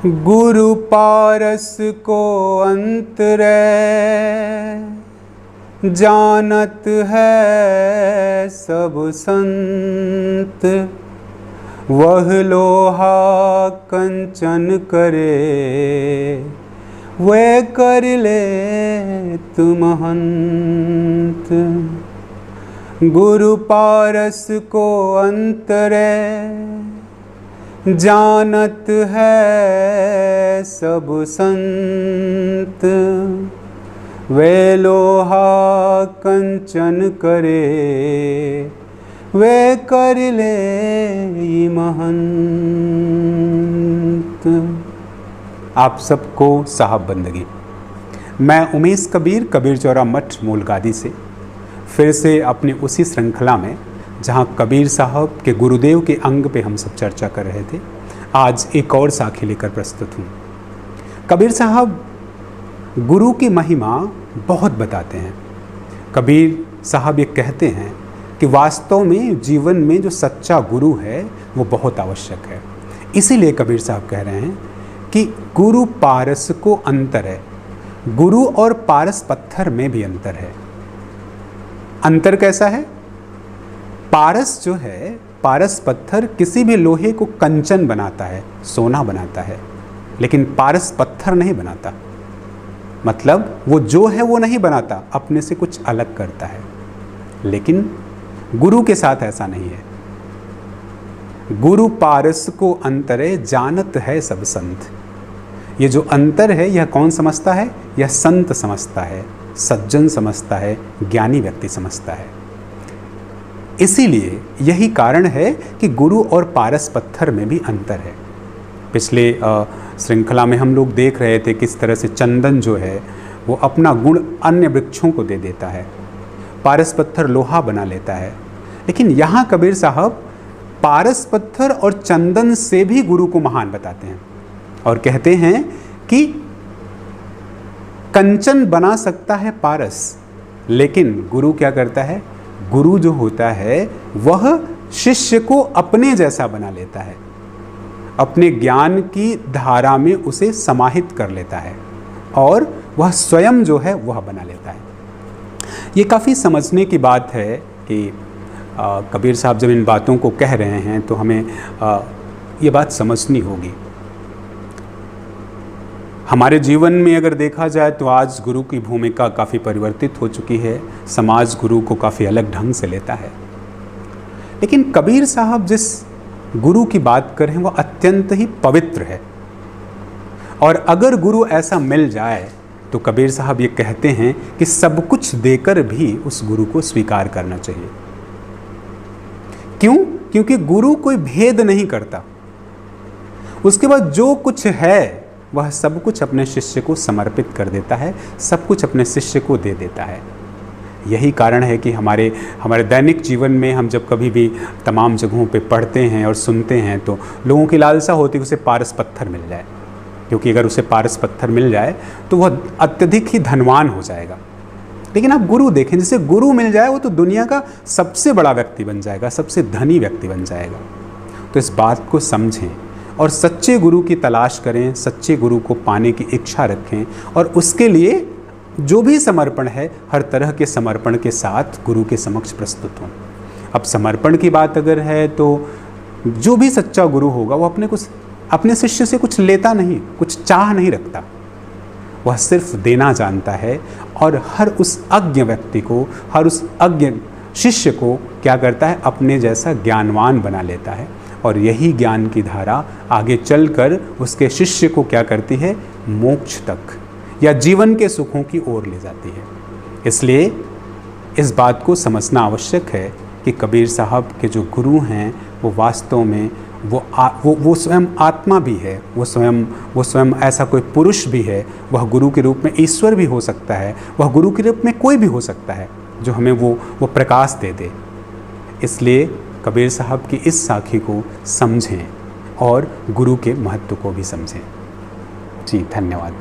गुरु पारस को अंतरै जानत है सब संत। वह लोहा कंचन करे वह कर ले तुम हंत। गुरु पारस को अंतरै जानत है सब संत। वे लोहा कंचन करे वे कर ले महंत। आप सबको साहब बंदगी। मैं उमेश कबीर, कबीर चौरा मठ मूलगादी से फिर से अपनी उसी श्रृंखला में जहाँ कबीर साहब के गुरुदेव के अंग पे हम सब चर्चा कर रहे थे, आज एक और साखी लेकर प्रस्तुत हूँ। कबीर साहब गुरु की महिमा बहुत बताते हैं। कबीर साहब ये कहते हैं कि वास्तव में जीवन में जो सच्चा गुरु है वो बहुत आवश्यक है। इसीलिए कबीर साहब कह रहे हैं कि गुरु पारस को अंतर है। गुरु और पारस पत्थर में भी अंतर है। अंतर कैसा है? पारस जो है, पारस पत्थर किसी भी लोहे को कंचन बनाता है, सोना बनाता है, लेकिन पारस पत्थर नहीं बनाता। मतलब वो जो है वो नहीं बनाता, अपने से कुछ अलग करता है। लेकिन गुरु के साथ ऐसा नहीं है। गुरु पारस को अंतरे जानत है सब संत। ये जो अंतर है यह कौन समझता है? यह संत समझता है, सज्जन समझता है, ज्ञानी व्यक्ति समझता है। इसीलिए यही कारण है कि गुरु और पारस पत्थर में भी अंतर है। पिछले श्रृंखला में हम लोग देख रहे थे किस तरह से चंदन जो है वो अपना गुण अन्य वृक्षों को दे देता है, पारस पत्थर लोहा बना लेता है। लेकिन यहाँ कबीर साहब पारस पत्थर और चंदन से भी गुरु को महान बताते हैं और कहते हैं कि कंचन बना सकता है पारस, लेकिन गुरु क्या करता है? गुरु जो होता है वह शिष्य को अपने जैसा बना लेता है, अपने ज्ञान की धारा में उसे समाहित कर लेता है और वह स्वयं जो है वह बना लेता है। ये काफ़ी समझने की बात है कि कबीर साहब जब इन बातों को कह रहे हैं तो हमें ये बात समझनी होगी। हमारे जीवन में अगर देखा जाए तो आज गुरु की भूमिका काफ़ी परिवर्तित हो चुकी है। समाज गुरु को काफ़ी अलग ढंग से लेता है। लेकिन कबीर साहब जिस गुरु की बात कर रहे हैं वो अत्यंत ही पवित्र है। और अगर गुरु ऐसा मिल जाए तो कबीर साहब ये कहते हैं कि सब कुछ देकर भी उस गुरु को स्वीकार करना चाहिए। क्यों? क्योंकि गुरु कोई भेद नहीं करता। उसके बाद जो कुछ है वह सब कुछ अपने शिष्य को समर्पित कर देता है, सब कुछ अपने शिष्य को दे देता है। यही कारण है कि हमारे दैनिक जीवन में हम जब कभी भी तमाम जगहों पे पढ़ते हैं और सुनते हैं तो लोगों की लालसा होती है कि उसे पारस पत्थर मिल जाए, क्योंकि अगर उसे पारस पत्थर मिल जाए तो वह अत्यधिक ही धनवान हो जाएगा। लेकिन आप गुरु देखें, जिसे गुरु मिल जाए वो तो दुनिया का सबसे बड़ा व्यक्ति बन जाएगा, सबसे धनी व्यक्ति बन जाएगा। तो इस बात को समझें और सच्चे गुरु की तलाश करें, सच्चे गुरु को पाने की इच्छा रखें और उसके लिए जो भी समर्पण है हर तरह के समर्पण के साथ गुरु के समक्ष प्रस्तुत हों। अब समर्पण की बात अगर है तो जो भी सच्चा गुरु होगा वो अपने शिष्य से कुछ लेता नहीं, कुछ चाह नहीं रखता। वह सिर्फ देना जानता है और हर उस अज्ञ व्यक्ति को, हर उस अज्ञ शिष्य को क्या करता है? अपने जैसा ज्ञानवान बना लेता है और यही ज्ञान की धारा आगे चलकर उसके शिष्य को क्या करती है? मोक्ष तक या जीवन के सुखों की ओर ले जाती है। इसलिए इस बात को समझना आवश्यक है कि कबीर साहब के जो गुरु हैं वो वास्तव में वो स्वयं आत्मा भी है, वो स्वयं ऐसा कोई पुरुष भी है। वह गुरु के रूप में ईश्वर भी हो सकता है, वह गुरु के रूप में कोई भी हो सकता है जो हमें वो प्रकाश दे दे। इसलिए कबीर साहब की इस साखी को समझें और गुरु के महत्व को भी समझें। जी धन्यवाद।